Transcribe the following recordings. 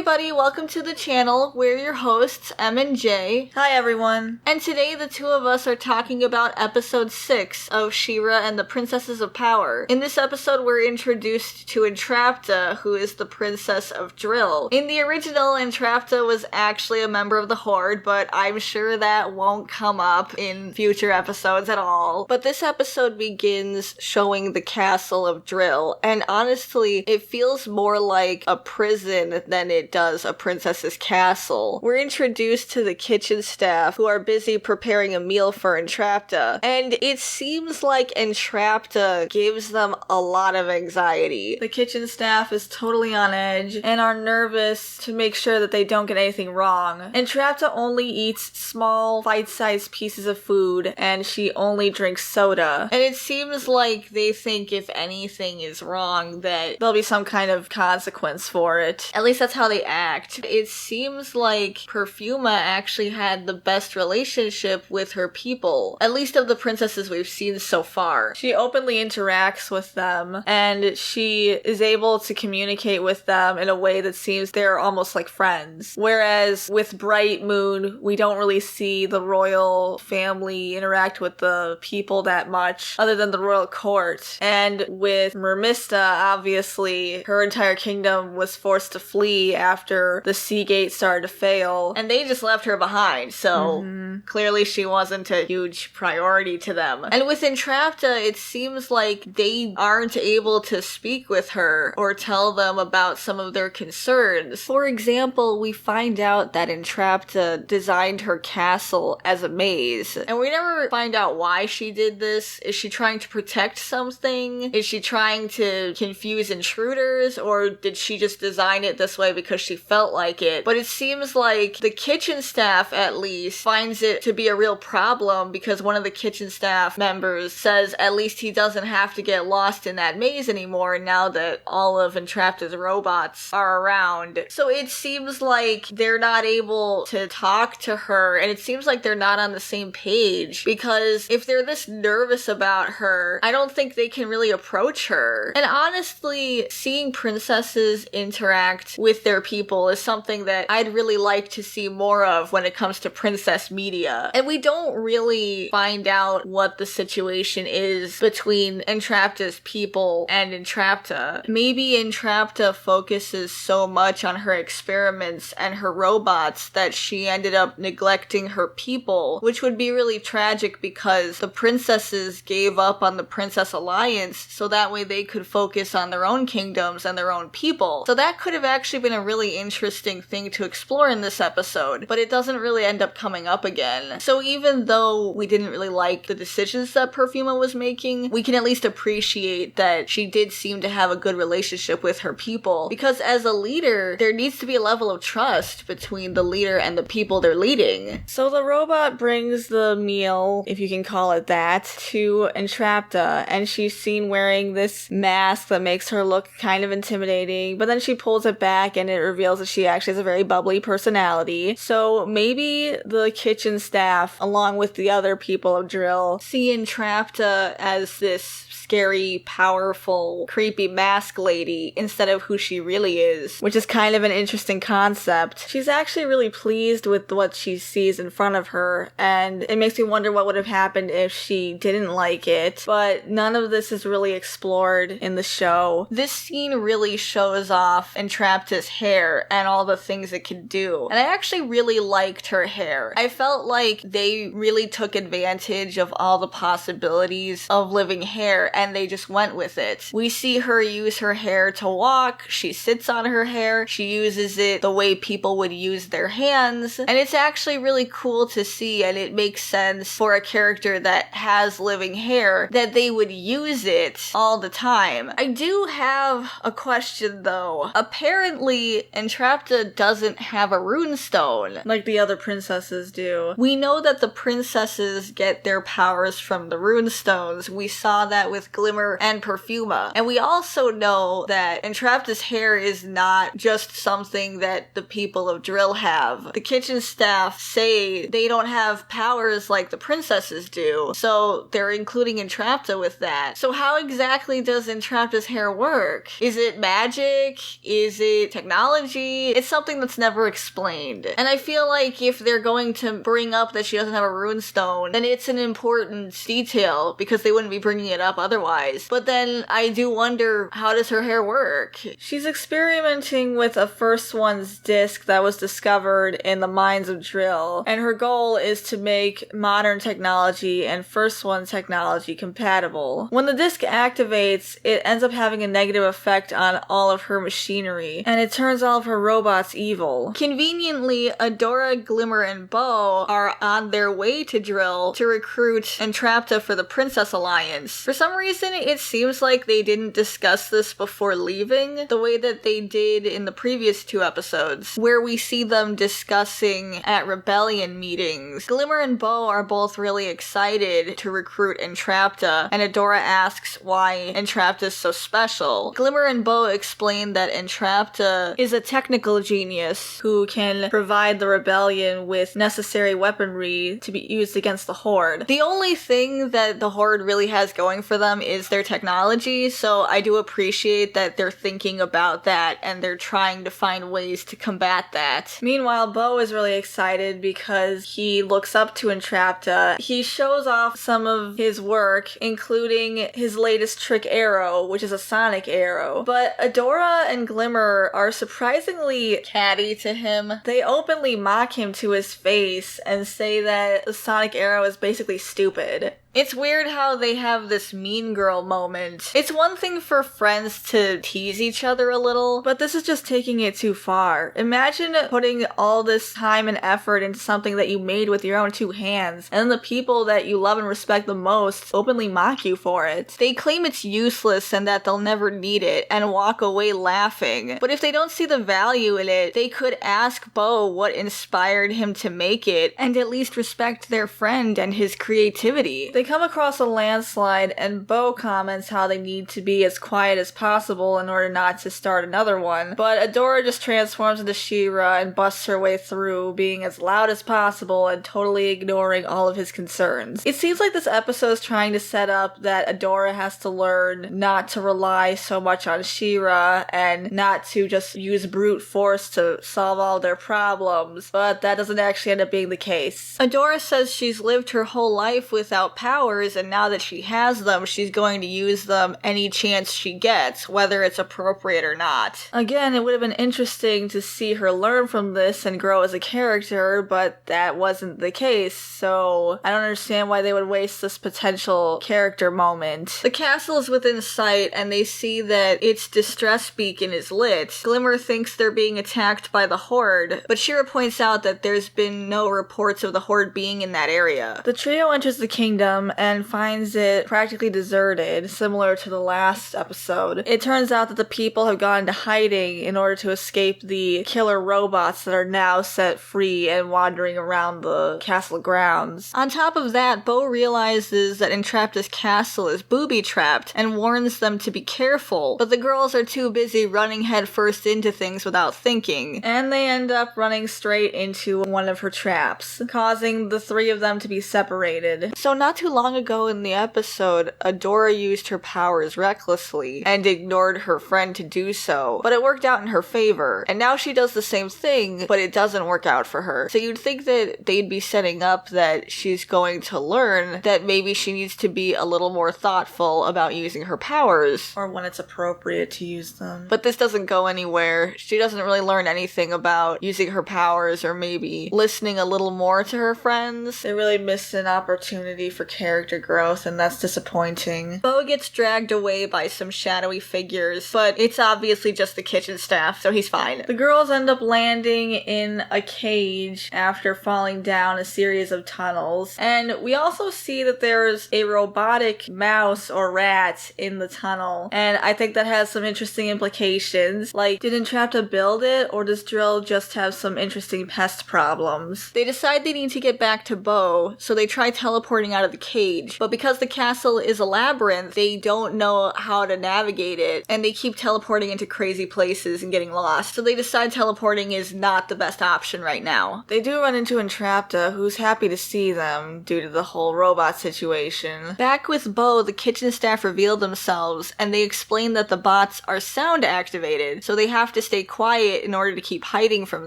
everybody, welcome to the channel. We're your hosts, Em and Jay. Hi everyone. And today the two of us are talking about episode 6 of She-Ra and the Princesses of Power. In this episode we're introduced to Entrapta, who is the princess of Dryl. In the original, Entrapta was actually a member of the Horde, but I'm sure that won't come up in future episodes at all. But this episode begins showing the castle of Dryl, and honestly, it feels more like a prison than it does a princess's castle. We're introduced to the kitchen staff who are busy preparing a meal for Entrapta, and it seems like Entrapta gives them a lot of anxiety. The kitchen staff is totally on edge and are nervous to make sure that they don't get anything wrong. Entrapta only eats small, bite-sized pieces of food, and she only drinks soda. And it seems like they think if anything is wrong that there'll be some kind of consequence for it. At least that's how they act. It seems like Perfuma actually had the best relationship with her people, at least of the princesses we've seen so far. She openly interacts with them, and she is able to communicate with them in a way that seems they're almost like friends. Whereas with Bright Moon, we don't really see the royal family interact with the people that much, other than the royal court. And with Mermista, obviously, her entire kingdom was forced to flee after the Sea Gate started to fail. And they just left her behind, so clearly she wasn't a huge priority to them. And with Entrapta, it seems like they aren't able to speak with her or tell them about some of their concerns. For example, we find out that Entrapta designed her castle as a maze, and we never find out why she did this. Is she trying to protect something? Is she trying to confuse intruders? Or did she just design it this way because she felt like it? But it seems like the kitchen staff, at least, finds it to be a real problem because one of the kitchen staff members says at least he doesn't have to get lost in that maze anymore now that all of Entrapta's robots are around. So it seems like they're not able to talk to her, and it seems like they're not on the same page, because if they're this nervous about her, I don't think they can really approach her. And honestly, seeing princesses interact with their people is something that I'd really like to see more of when it comes to princess media. And we don't really find out what the situation is between Entrapta's people and Entrapta. Maybe Entrapta focuses so much on her experiments and her robots that she ended up neglecting her people, which would be really tragic because the princesses gave up on the Princess Alliance so that way they could focus on their own kingdoms and their own people. So that could have actually been a really interesting thing to explore in this episode, but it doesn't really end up coming up again. So even though we didn't really like the decisions that Perfuma was making, we can at least appreciate that she did seem to have a good relationship with her people, because as a leader, there needs to be a level of trust between the leader and the people they're leading. So the robot brings the meal, if you can call it that, to Entrapta, and she's seen wearing this mask that makes her look kind of intimidating, but then she pulls it back and it reveals that she actually has a very bubbly personality. So maybe the kitchen staff, along with the other people of Dryl, see Entrapta as this scary, powerful, creepy mask lady instead of who she really is, which is kind of an interesting concept. She's actually really pleased with what she sees in front of her, and it makes me wonder what would have happened if she didn't like it, but none of this is really explored in the show. This scene really shows off Entrapta's hair and all the things it can do, and I actually really liked her hair. I felt like they really took advantage of all the possibilities of living hair, and they just went with it. We see her use her hair to walk, she sits on her hair, she uses it the way people would use their hands, and it's actually really cool to see, and it makes sense for a character that has living hair that they would use it all the time. I do have a question though. Apparently, Entrapta doesn't have a runestone like the other princesses do. We know that the princesses get their powers from the runestones. We saw that with with Glimmer and Perfuma. And we also know that Entrapta's hair is not just something that the people of Dryl have. The kitchen staff say they don't have powers like the princesses do, so they're including Entrapta with that. So how exactly does Entrapta's hair work? Is it magic? Is it technology? It's something that's never explained. And I feel like if they're going to bring up that she doesn't have a runestone, then it's an important detail because they wouldn't be bringing it up otherwise. But then I do wonder, how does her hair work? She's experimenting with a First One's disc that was discovered in the mines of Dryl, and her goal is to make modern technology and First One technology compatible. When the disc activates, it ends up having a negative effect on all of her machinery, and it turns all of her robots evil. Conveniently, Adora, Glimmer, and Bow are on their way to Dryl to recruit Entrapta for the Princess Alliance. For some reason, it seems like they didn't discuss this before leaving, the way that they did in the previous 2 episodes, where we see them discussing at rebellion meetings. Glimmer and Bow are both really excited to recruit Entrapta, and Adora asks why Entrapta is so special. Glimmer and Bow explain that Entrapta is a technical genius who can provide the rebellion with necessary weaponry to be used against the Horde. The only thing that the Horde really has going for them is their technology, so I do appreciate that they're thinking about that and they're trying to find ways to combat that. Meanwhile, Bo is really excited because he looks up to Entrapta. He shows off some of his work, including his latest trick arrow, which is a sonic arrow. But Adora and Glimmer are surprisingly Catty to him. They openly mock him to his face and say that the sonic arrow is basically stupid. It's weird how they have this mean girl moment. It's one thing for friends to tease each other a little, but this is just taking it too far. Imagine putting all this time and effort into something that you made with your own 2 hands, and then the people that you love and respect the most openly mock you for it. They claim it's useless and that they'll never need it, and walk away laughing. But if they don't see the value in it, they could ask Bo what inspired him to make it, and at least respect their friend and his creativity. They come across a landslide, and Bo comments how they need to be as quiet as possible in order not to start another one, but Adora just transforms into She-Ra and busts her way through, being as loud as possible and totally ignoring all of his concerns. It seems like this episode is trying to set up that Adora has to learn not to rely so much on She-Ra and not to just use brute force to solve all their problems, but that doesn't actually end up being the case. Adora says she's lived her whole life without powers, and now that she has them, she's going to use them any chance she gets, whether it's appropriate or not. Again, it would have been interesting to see her learn from this and grow as a character, but that wasn't the case, so I don't understand why they would waste this potential character moment. The castle is within sight, and they see that its distress beacon is lit. Glimmer thinks they're being attacked by the Horde, but She-Ra points out that there's been no reports of the Horde being in that area. The trio enters the kingdom and finds it practically deserted, similar to the last episode. It turns out that the people have gone into hiding in order to escape the killer robots that are now set free and wandering around the castle grounds. On top of that, Bo realizes that Entrapta's castle is booby-trapped and warns them to be careful, but the girls are too busy running headfirst into things without thinking. And they end up running straight into one of her traps, causing the 3 of them to be separated. So not too long ago in the episode, Adora used her powers recklessly and ignored her friend to do so, but it worked out in her favor, and now she does the same thing, but it doesn't work out for her. So you'd think that they'd be setting up that she's going to learn that maybe she needs to be a little more thoughtful about using her powers. Or when it's appropriate to use them. But this doesn't go anywhere. She doesn't really learn anything about using her powers or maybe listening a little more to her friends. They really missed an opportunity for character growth, and that's disappointing. Bo gets dragged away by some shadowy figures, but it's obviously just the kitchen staff, so he's fine. The girls end up landing in a cage after falling down a series of tunnels, and we also see that there's a robotic mouse or rat in the tunnel, and I think that has some interesting implications. Like, did Entrapta build it, or does Dryl just have some interesting pest problems? They decide they need to get back to Bo, so they try teleporting out of the cage. But because the castle is a labyrinth, they don't know how to navigate it, and they keep teleporting into crazy places and getting lost. So they decide teleporting is not the best option right now. They do run into Entrapta, who's happy to see them due to the whole robot situation. Back with Bo, the kitchen staff reveal themselves, and they explain that the bots are sound activated, so they have to stay quiet in order to keep hiding from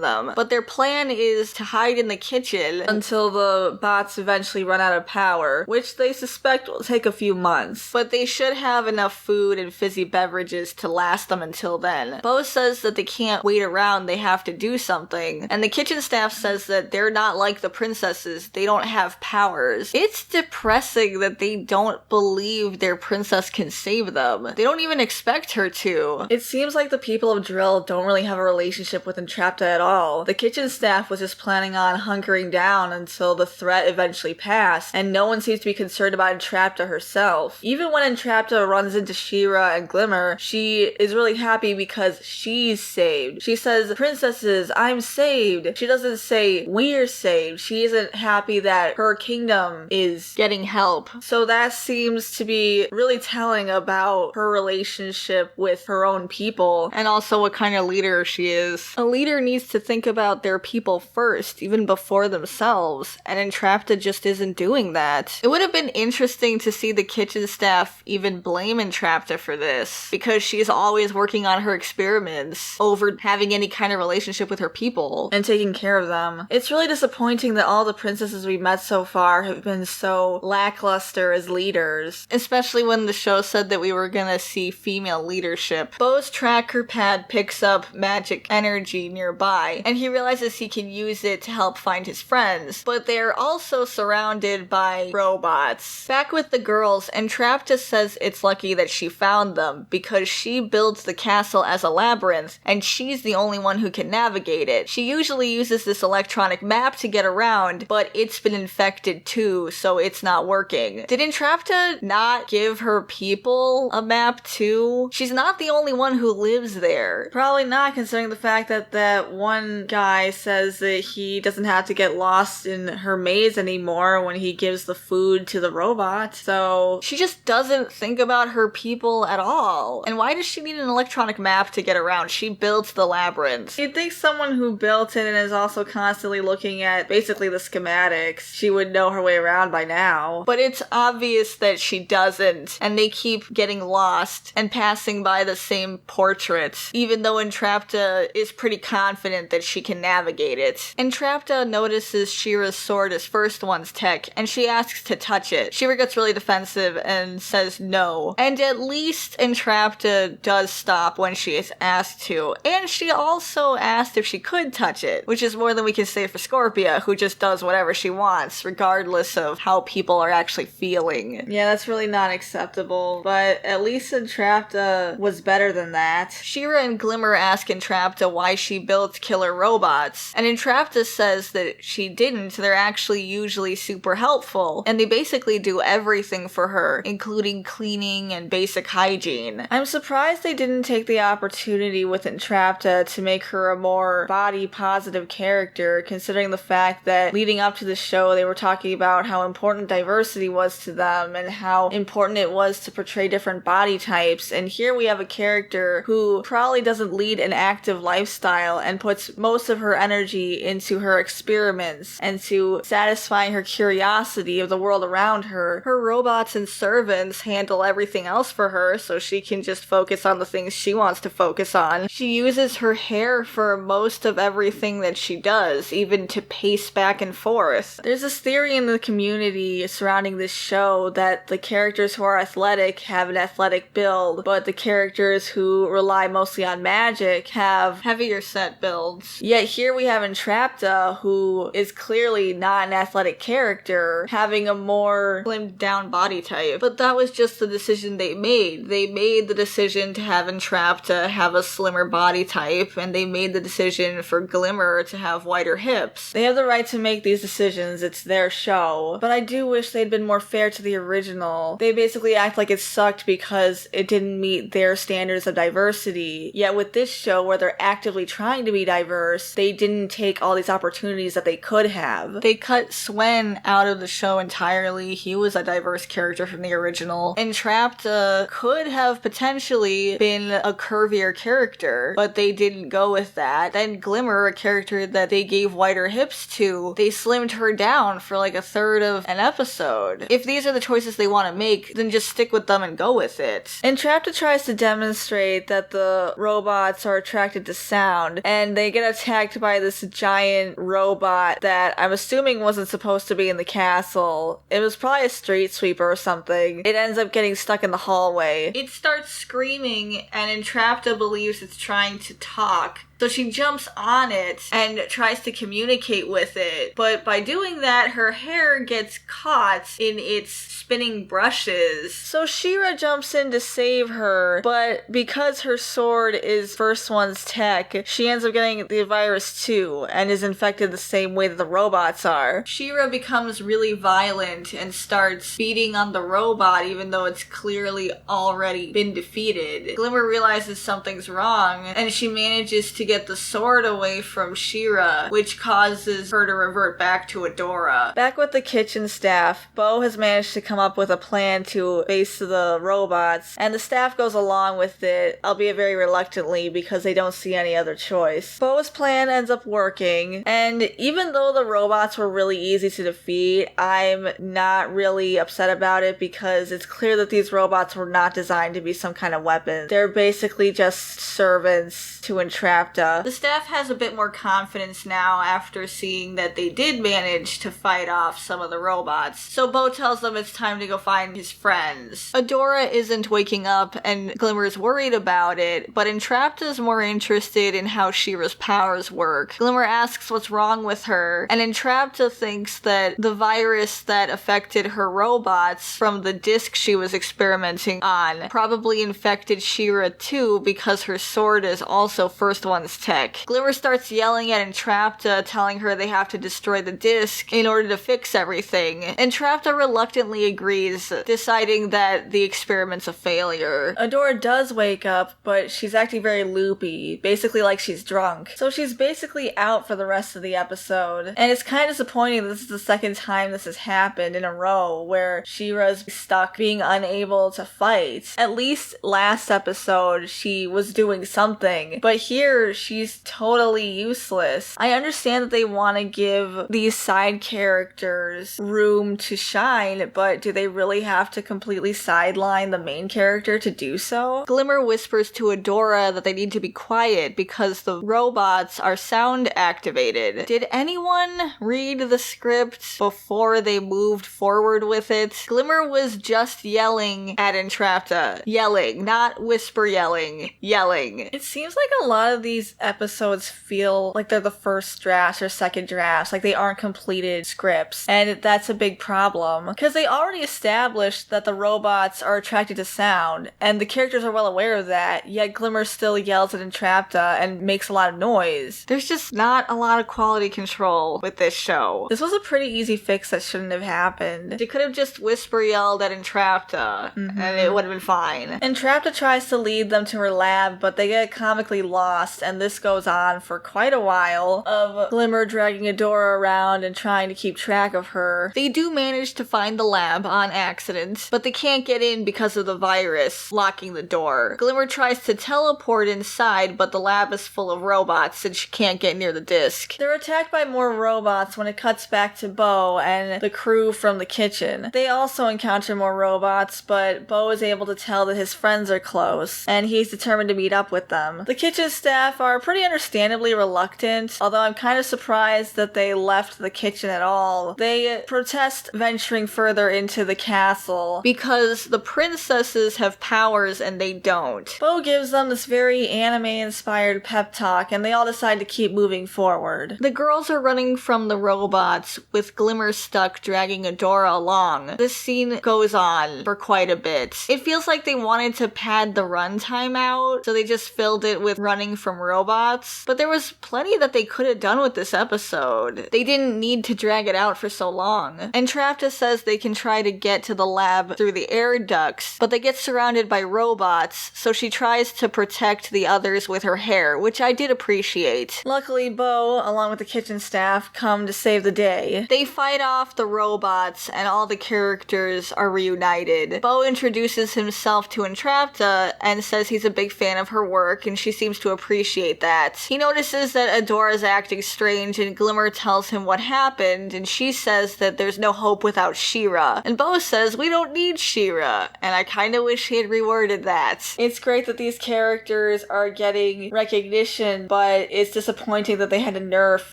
them. But their plan is to hide in the kitchen until the bots eventually run out of power, which they suspect will take a few months. But they should have enough food and fizzy beverages to last them until then. Bo says that they can't wait around, they have to do something. And the kitchen staff says that they're not like the princesses, they don't have powers. It's depressing that they don't believe their princess can save them. They don't even expect her to. It seems like the people of Dryl don't really have a relationship with Entrapta at all. The kitchen staff was just planning on hunkering down until the threat eventually passed, and no one seems to be concerned about Entrapta herself. Even when Entrapta runs into She-Ra and Glimmer, she is really happy because she's saved. She says, "Princesses, I'm saved." She doesn't say, "We're saved." She isn't happy that her kingdom is getting help. So that seems to be really telling about her relationship with her own people. And also what kind of leader she is. A leader needs to think about their people first, even before themselves, and Entrapta just isn't doing that. It would have been interesting to see the kitchen staff even blame Entrapta for this, because she's always working on her experiments over having any kind of relationship with her people. And taking care of them. It's really disappointing that all the princesses we've met so far have been so lackluster as leaders. Especially when the show said that we were gonna see female leadership. Bo's tracker pad picks up magic energy nearby, and he realizes he can use it to help find his friends, but they're also surrounded by robots. Back with the girls, Entrapta says it's lucky that she found them, because she builds the castle as a labyrinth, and she's the only one who can navigate it. She usually uses this electronic map to get around, but it's been infected too, so it's not working. Did Entrapta not give her people a map too? She's not the only one who lives there. Probably not, considering the fact that that one guy says that he doesn't have to get lost in her maze anymore when he gives the food to the robot, so she just doesn't think about her people at all. And why does she need an electronic map to get around? She built the labyrinth. You'd think someone who built it and is also constantly looking at basically the schematics, she would know her way around by now. But it's obvious that she doesn't, and they keep getting lost and passing by the same portrait, even though Entrapta is pretty confident that she can navigate it. Entrapta notices She-Ra's sword is first one's tech, and she asks to touch it. She-Ra gets really defensive and says no. And at least Entrapta does stop when she is asked to, and she also asked if she could touch it, which is more than we can say for Scorpia, who just does whatever she wants, regardless of how people are actually feeling. Yeah, that's really not acceptable, but at least Entrapta was better than that. She-Ra and Glimmer ask Entrapta why she built killer robots, and Entrapta says that she didn't. They're actually usually super helpful, and they basically do everything for her, including cleaning and basic hygiene. I'm surprised they didn't take the opportunity with Entrapta to make her a more body-positive character, considering the fact that leading up to the show they were talking about how important diversity was to them and how important it was to portray different body types, and here we have a character who probably doesn't lead an active lifestyle and puts most of her energy into her experiments and to satisfying her curiosity of the world around her. Her robots and servants handle everything else for her, so she can just focus on the things she wants to focus on. She uses her hair for most of everything that she does, even to pace back and forth. There's this theory in the community surrounding this show that the characters who are athletic have an athletic build, but the characters who rely mostly on magic have heavier set builds. Yet here we have Entrapta, who is clearly not an athletic character, having a more slimmed down body type. But that was just the decision they made. They made the decision to have Entrapta have a slimmer body type, and they made the decision for Glimmer to have wider hips. They have the right to make these decisions, it's their show, but I do wish they'd been more fair to the original. They basically act like it sucked because it didn't meet their standards of diversity, yet with this show where they're actively trying to be diverse, they didn't take all these opportunities that they could have. They cut Swen out of the show entirely entirely. He was a diverse character from the original. Entrapta could have potentially been a curvier character, but they didn't go with that. Then Glimmer, a character that they gave wider hips to, they slimmed her down for like a third of an episode. If these are the choices they want to make, then just stick with them and go with it. Entrapta tries to demonstrate that the robots are attracted to sound, and they get attacked by this giant robot that I'm assuming wasn't supposed to be in the castle. It was probably a street sweeper or something. It ends up getting stuck in the hallway. It starts screaming, and Entrapta believes it's trying to talk. So she jumps on it and tries to communicate with it. But by doing that, her hair gets caught in its spinning brushes. So She-Ra jumps in to save her, but because her sword is First One's tech, she ends up getting the virus too, and is infected the same way that the robots are. She-Ra becomes really violent and starts beating on the robot even though it's clearly already been defeated. Glimmer realizes something's wrong, and she manages to get the sword away from She-Ra, which causes her to revert back to Adora. Back with the kitchen staff, Bo has managed to come up with a plan to face the robots, and the staff goes along with it, albeit very reluctantly because they don't see any other choice. Bo's plan ends up working, and even though the robots were really easy to defeat, I'm not really upset about it because it's clear that these robots were not designed to be some kind of weapon. They're basically just servants to Entrapta. The staff has a bit more confidence now after seeing that they did manage to fight off some of the robots. So Bo tells them it's time to go find his friends. Adora isn't waking up and Glimmer's worried about it, but Entrapta's more interested in how She-Ra's powers work. Glimmer asks what's wrong with her, and Entrapta thinks that the virus that affected her robots from the disc she was experimenting on probably infected She-Ra too because her sword is also First One's tech. Glimmer starts yelling at Entrapta, telling her they have to destroy the disc in order to fix everything. Entrapta reluctantly agrees, deciding that the experiment's a failure. Adora does wake up, but she's acting very loopy, basically like she's drunk. So she's basically out for the rest of the episode. And it's kind of disappointing that this is the second time this has happened in a row, where She-Ra's stuck being unable to fight. At least last episode, she was doing something, but here, she's totally useless. I understand that they want to give these side characters room to shine, but do they really have to completely sideline the main character to do so? Glimmer whispers to Adora that they need to be quiet because the robots are sound activated. Did anyone read the script before they moved forward with it? Glimmer was just yelling at Entrapta. Yelling, not whisper yelling. Yelling. It seems like a lot of these episodes feel like they're the first drafts or second drafts, like they aren't completed scripts, and that's a big problem because they already established that the robots are attracted to sound, and the characters are well aware of that, yet Glimmer still yells at Entrapta and makes a lot of noise. There's just not a lot of quality control with this show. This was a pretty easy fix that shouldn't have happened. They could have just whisper yelled at Entrapta, and it would have been fine. Entrapta tries to lead them to her lab, but they get comically lost, and this goes on for quite a while, of Glimmer dragging Adora around and trying to keep track of her. They do manage to find the lab on accident, but they can't get in because of the virus locking the door. Glimmer tries to teleport inside, but the lab is full of robots and she can't get near the disc. They're attacked by more robots when it cuts back to Bo and the crew from the kitchen. They also encounter more robots, but Bo is able to tell that his friends are close, and he's determined to meet up with them. The kitchen staff are pretty understandably reluctant, although I'm kind of surprised that they left the kitchen at all. They protest venturing further into the castle because the princesses have powers and they don't. Bo gives them this very anime-inspired pep talk, and they all decide to keep moving forward. The girls are running from the robots, with Glimmer stuck dragging Adora along. This scene goes on for quite a bit. It feels like they wanted to pad the runtime out, so they just filled it with running from robots, but there was plenty that they could have done with this episode. They didn't need to drag it out for so long. Entrapta says they can try to get to the lab through the air ducts, but they get surrounded by robots, so she tries to protect the others with her hair, which I did appreciate. Luckily, Bo, along with the kitchen staff, come to save the day. They fight off the robots, and all the characters are reunited. Bo introduces himself to Entrapta and says he's a big fan of her work, and she seems to appreciate that. He notices that Adora's acting strange, and Glimmer tells him what happened, and she says that there's no hope without She-Ra. And Bo says, we don't need She-Ra, and I kinda wish he had reworded that. It's great that these characters are getting recognition, but it's disappointing that they had to nerf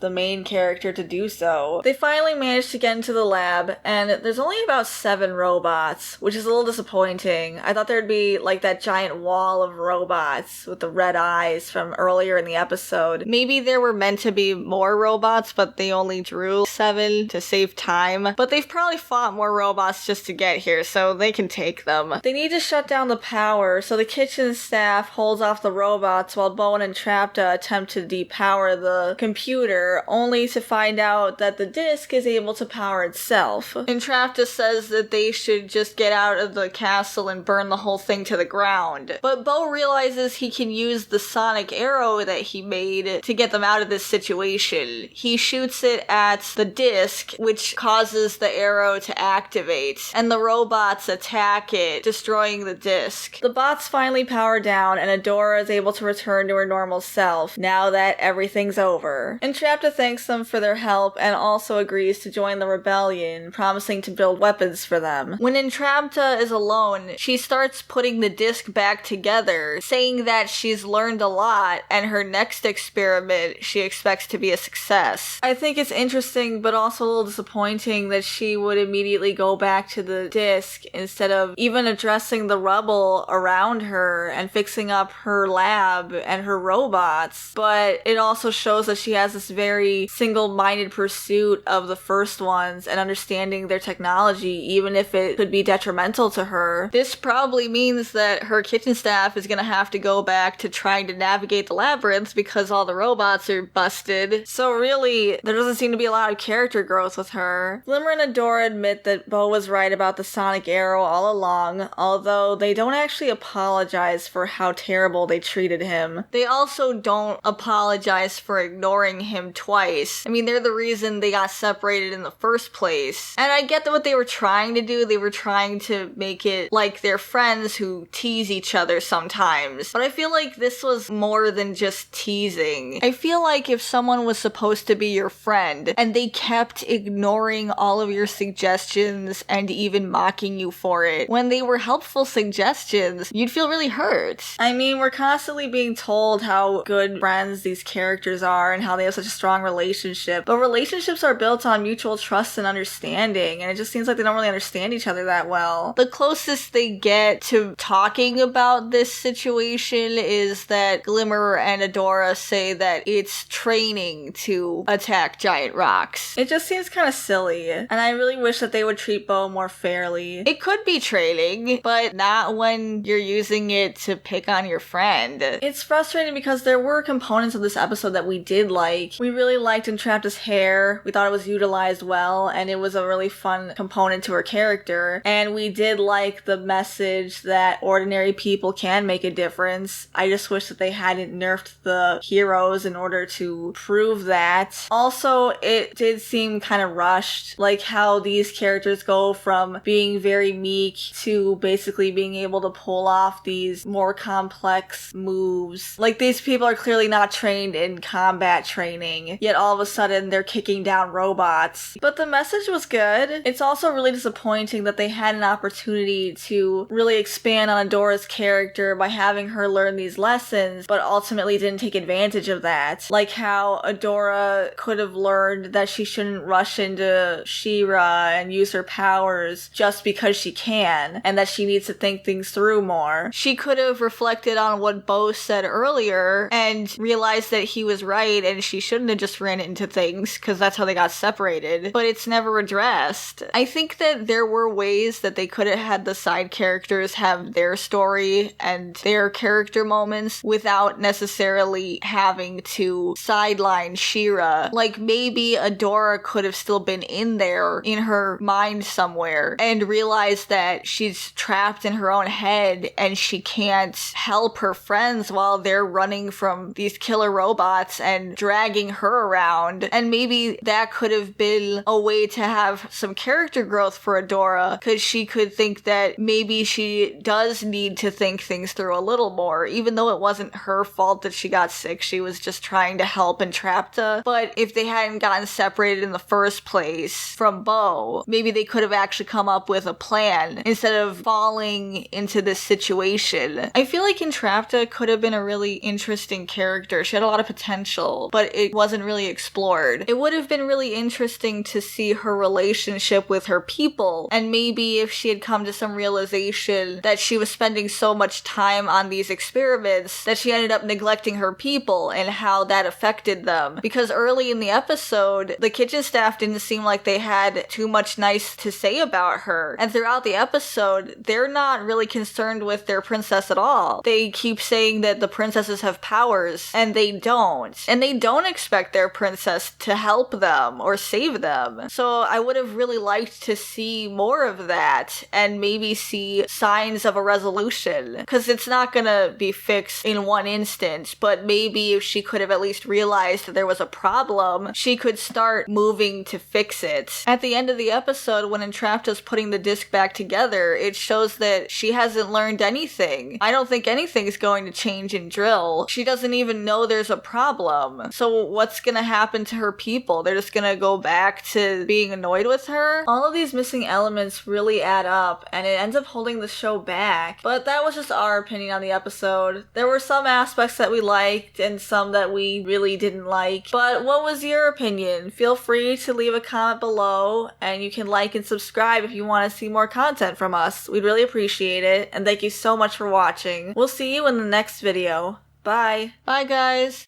the main character to do so. They finally managed to get into the lab, and there's only about 7 robots, which is a little disappointing. I thought there'd be like that giant wall of robots with the red eyes from earlier in the episode. Maybe there were meant to be more robots, but they only drew 7 to save time. But they've probably fought more robots just to get here, so they can take them. They need to shut down the power, so the kitchen staff holds off the robots while Bo and Entrapta attempt to depower the computer, only to find out that the disc is able to power itself. Entrapta says that they should just get out of the castle and burn the whole thing to the ground. But Bo realizes he can use the sonic arrow that he made to get them out of this situation. He shoots it at the disc, which causes the arrow to activate, and the robots attack it, destroying the disc. The bots finally power down, and Adora is able to return to her normal self, now that everything's over. Entrapta thanks them for their help, and also agrees to join the rebellion, promising to build weapons for them. When Entrapta is alone, she starts putting the disc back together, saying that she's learned a lot, and her next experiment she expects to be a success. I think it's interesting, but also a little disappointing that she would immediately go back to the disc instead of even addressing the rubble around her and fixing up her lab and her robots. But it also shows that she has this very single-minded pursuit of the first ones and understanding their technology, even if it could be detrimental to her. This probably means that her kitchen staff is gonna have to go back to trying to navigate the labyrinth because all the robots are busted. So really, there doesn't seem to be a lot of character growth with her. Glimmer and Adora admit that Bo was right about the sonic arrow all along, although they don't actually apologize for how terrible they treated him. They also don't apologize for ignoring him twice. I mean, they're the reason they got separated in the first place. And I get that what they were trying to do, they were trying to make it like they're friends who tease each other sometimes. But I feel like this was more than just teasing. I feel like if someone was supposed to be your friend and they kept ignoring all of your suggestions and even mocking you for it, when they were helpful suggestions, you'd feel really hurt. I mean, we're constantly being told how good friends these characters are and how they have such a strong relationship, but relationships are built on mutual trust and understanding, and it just seems like they don't really understand each other that well. The closest they get to talking about this situation is that Glimmer and Adora say that it's training to attack giant rocks. It just seems kind of silly, and I really wish that they would treat Bo more fairly. It could be training, but not when you're using it to pick on your friend. It's frustrating because there were components of this episode that we did like. We really liked Entrapta's hair. We thought it was utilized well, and it was a really fun component to her character. And we did like the message that ordinary people can make a difference. I just wish that they hadn't nerfed the heroes in order to prove that. Also, it did seem kind of rushed, like how these characters go from being very meek to basically being able to pull off these more complex moves. Like, these people are clearly not trained in combat training, yet all of a sudden they're kicking down robots. But the message was good. It's also really disappointing that they had an opportunity to really expand on Adora's character by having her learn these lessons, but ultimately didn't take advantage of that. Like how Adora could have learned that she shouldn't rush into She-Ra and use her powers just because she can, and that she needs to think things through more. She could have reflected on what Bo said earlier and realized that he was right and she shouldn't have just ran into things because that's how they got separated, but it's never addressed. I think that there were ways that they could have had the side characters have their story and their character moments without necessarily necessarily having to sideline She-Ra. Like, maybe Adora could have still been in there in her mind somewhere and realized that she's trapped in her own head and she can't help her friends while they're running from these killer robots and dragging her around. And maybe that could have been a way to have some character growth for Adora, because she could think that maybe she does need to think things through a little more, even though it wasn't her fault that she got sick. She was just trying to help Entrapta. But if they hadn't gotten separated in the first place from Bo, maybe they could have actually come up with a plan instead of falling into this situation. I feel like Entrapta could have been a really interesting character. She had a lot of potential, but it wasn't really explored. It would have been really interesting to see her relationship with her people, and maybe if she had come to some realization that she was spending so much time on these experiments that she ended up neglecting her people and how that affected them. Because early in the episode, the kitchen staff didn't seem like they had too much nice to say about her. And throughout the episode, they're not really concerned with their princess at all. They keep saying that the princesses have powers, and they don't. And they don't expect their princess to help them or save them. So I would have really liked to see more of that and maybe see signs of a resolution. Because it's not gonna be fixed in one instant, but maybe if she could have at least realized that there was a problem, she could start moving to fix it. At the end of the episode, when Entrapta's putting the disc back together, it shows that she hasn't learned anything. I don't think anything's going to change in Dryl. She doesn't even know there's a problem. So what's gonna happen to her people? They're just gonna go back to being annoyed with her? All of these missing elements really add up, and it ends up holding the show back. But that was just our opinion on the episode. There were some aspects that we liked and some that we really didn't like. But what was your opinion? Feel free to leave a comment below, and you can like and subscribe if you want to see more content from us. We'd really appreciate it, and thank you so much for watching. We'll see you in the next video. Bye. Bye, guys.